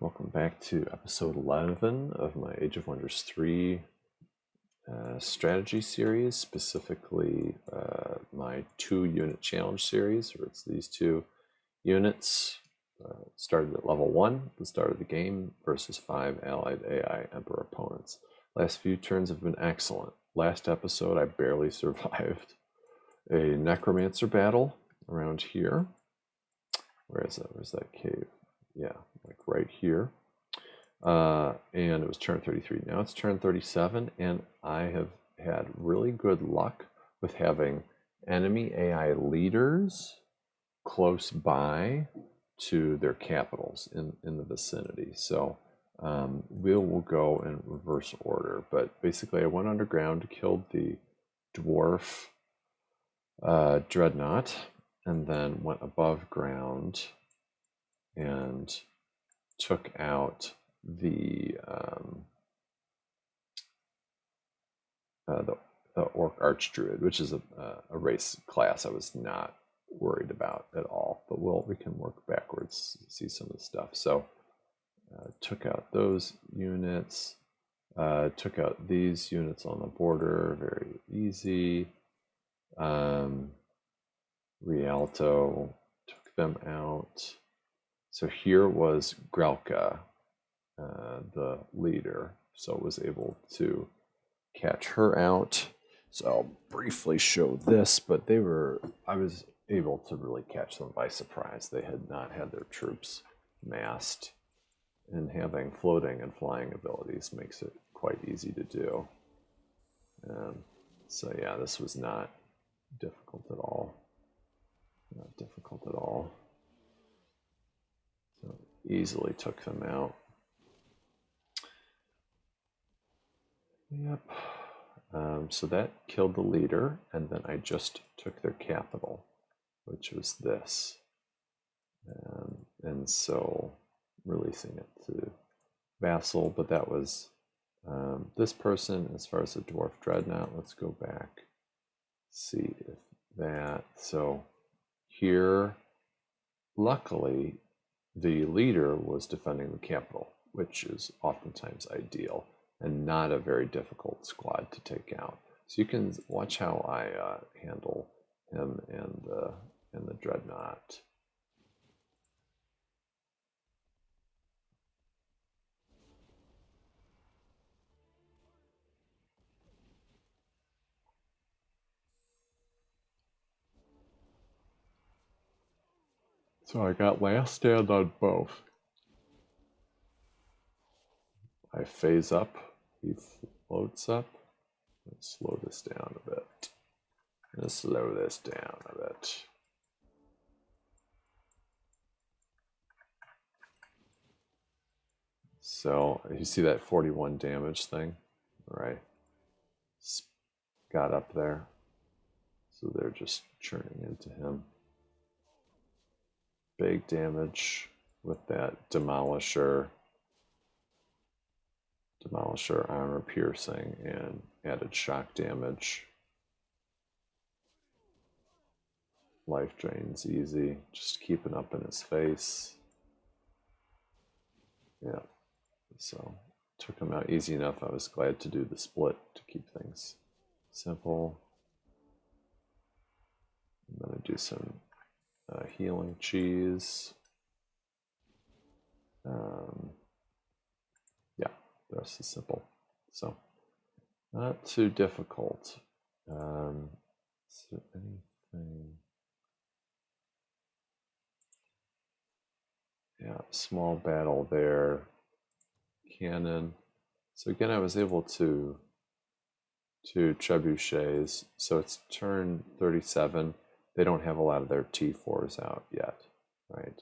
Welcome back to episode 11 of my Age of Wonders 3 strategy series, specifically my 2-unit challenge series, where it's these 2 units started at level 1 at the start of the game versus 5 allied AI Emperor opponents. Last few turns have been excellent. Last episode I barely survived a necromancer battle around here. Where is that? Where's that cave? Yeah, like right here. And it was turn 33. Now it's turn 37, and I have had really good luck with having enemy AI leaders close by to their capitals in the vicinity. So we'll go in reverse order. But basically I went underground, killed the dwarf Dreadnought, and then went above ground and took out the Orc Archdruid, which is a race class I was not worried about at all. But we can work backwards, see some of the stuff. So took out those units, took out these units on the border, very easy. Rialto, took them out. So here was Grelka, the leader, so was able to catch her out. So I'll briefly show this, but I was able to really catch them by surprise. They had not had their troops massed, and having floating and flying abilities makes it quite easy to do. So yeah, this was not difficult at all. Not difficult at all. So easily took them out. Yep. So that killed the leader, and then I just took their capital, which was this. And so releasing it to vassal, but that was this person. As far as the Dwarf Dreadnought, let's go back, see if that. So here, luckily, the leader was defending the capital, which is oftentimes ideal and not a very difficult squad to take out. So you can watch how I handle him and the Dreadnought. So I got last stand on both. I phase up, he floats up. Let's slow this down a bit. Let's slow this down a bit. So you see that 41 damage thing? All right. Got up there. So they're just churning into him. Big damage with that Demolisher armor piercing, and added shock damage. Life drain's easy, just keeping up in his face. Yeah, so took him out easy enough. I was glad to do the split to keep things simple. I'm going to do some healing cheese. Yeah, the rest is simple. So not too difficult. Is there anything? Yeah, small battle there. Cannon. So again, I was able to trebuchets. So it's turn 37. They don't have a lot of their T4s out yet, right?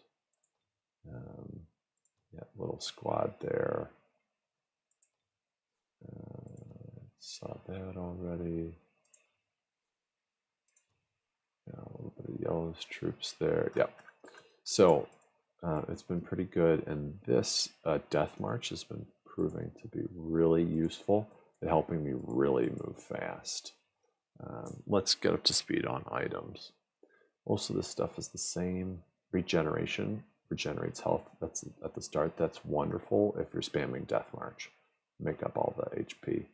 Yeah, little squad there. Saw that already. Yeah, a little bit of Yellow's troops there. Yep. So it's been pretty good, and this Death March has been proving to be really useful at helping me really move fast. Let's get up to speed on items. Most of this stuff is the same. Regeneration regenerates health. That's at the start. That's wonderful if you're spamming Death March. Make up all the HP.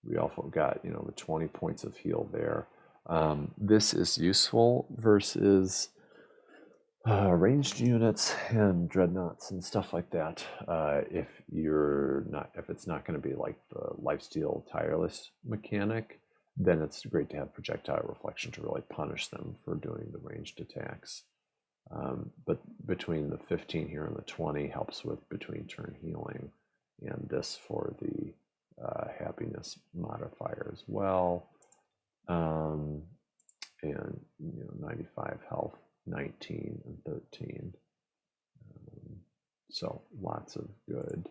We also got, you know, the 20 points of heal there. This is useful versus ranged units and dreadnoughts and stuff like that. If it's not going to be like the lifesteal tireless mechanic, then it's great to have projectile reflection to really punish them for doing the ranged attacks. But between the 15 here and the 20 helps with between turn healing, and this for the happiness modifier as well. And you know, 95 health, 19 and 13. So lots of good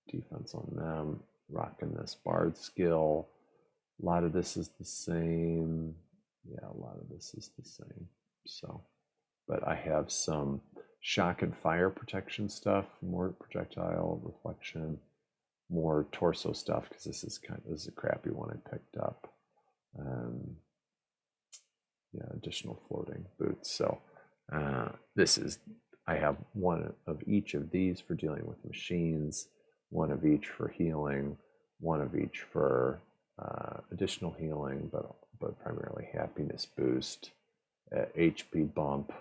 defense on them. Rocking this bard skill. A lot of this is the same. Yeah, a lot of this is the same. So, but I have some shock and fire protection stuff, more projectile reflection, more torso stuff, because this is a crappy one I picked up. Yeah, additional floating boots. So I have one of each of these for dealing with machines, one of each for healing, one of each for additional healing, but primarily happiness boost, HP bump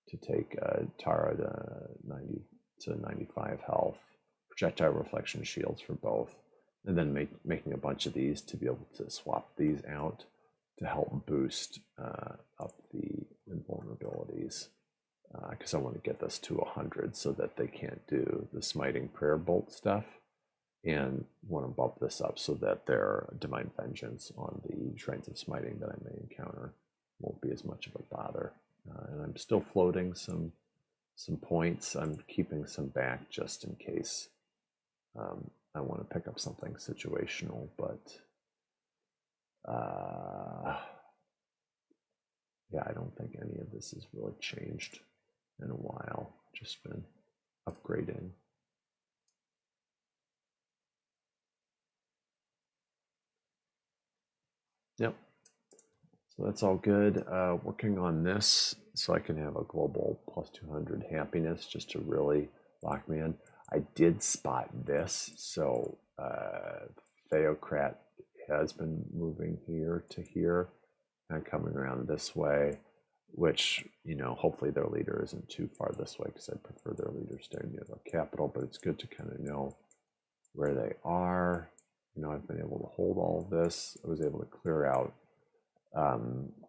to take Tara to 90 to 95 health, projectile reflection shields for both, and then making a bunch of these to be able to swap these out to help boost up the invulnerabilities, because I want to get this to 100 so that they can't do the smiting prayer bolt stuff, and want to bump this up so that their divine vengeance on the shrines of smiting that I may encounter won't be as much of a bother. And I'm still floating some points. I'm keeping some back just in case I want to pick up something situational, but yeah, I don't think any of this has really changed in a while. Just been upgrading. Yep. So that's all good. Working on this so I can have a global plus 200 happiness just to really lock me in. I did spot this. So Theocrat has been moving here to here and coming around this way, which, you know, hopefully their leader isn't too far this way, because I prefer their leader staying near the capital, but it's good to kind of know where they are. You know, I've been able to hold all of this. I was able to clear out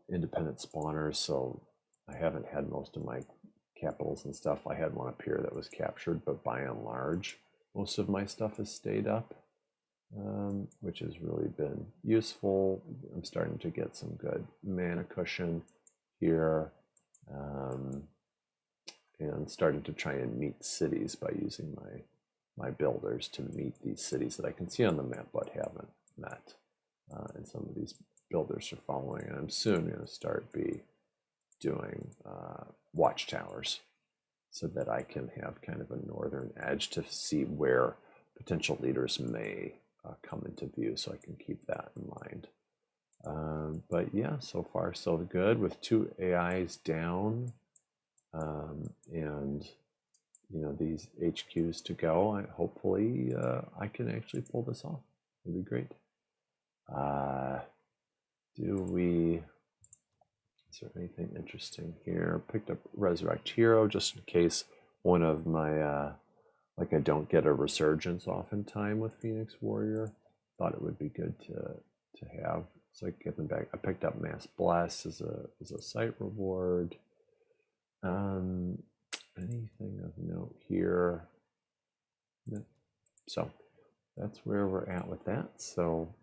independent spawners, so I haven't had most of my capitals and stuff. I had one up here that was captured, but by and large, most of my stuff has stayed up, which has really been useful. I'm starting to get some good mana cushion here, and starting to try and meet cities by using my builders to meet these cities that I can see on the map but haven't met. And some of these builders are following, and I'm soon going to start doing watchtowers so that I can have kind of a northern edge to see where potential leaders may come into view, so I can keep that in mind. But yeah, so far so good with 2 AIs down, and you know, these HQs to go. Hopefully I can actually pull this off. It'd be great. Is there anything interesting here? Picked up Resurrect Hero just in case one of my like I don't get a resurgence off in time with Phoenix Warrior. Thought it would be good to have, so I can get them back. I picked up Mass Bless as a site reward. Anything of note here? No. So that's where we're at with that. So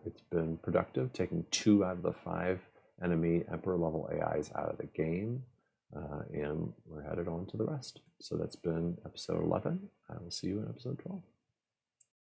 it's been productive, taking 2 out of the 5 enemy Emperor level AIs out of the game, and we're headed on to the rest. So that's been episode 11. I will see you in episode 12.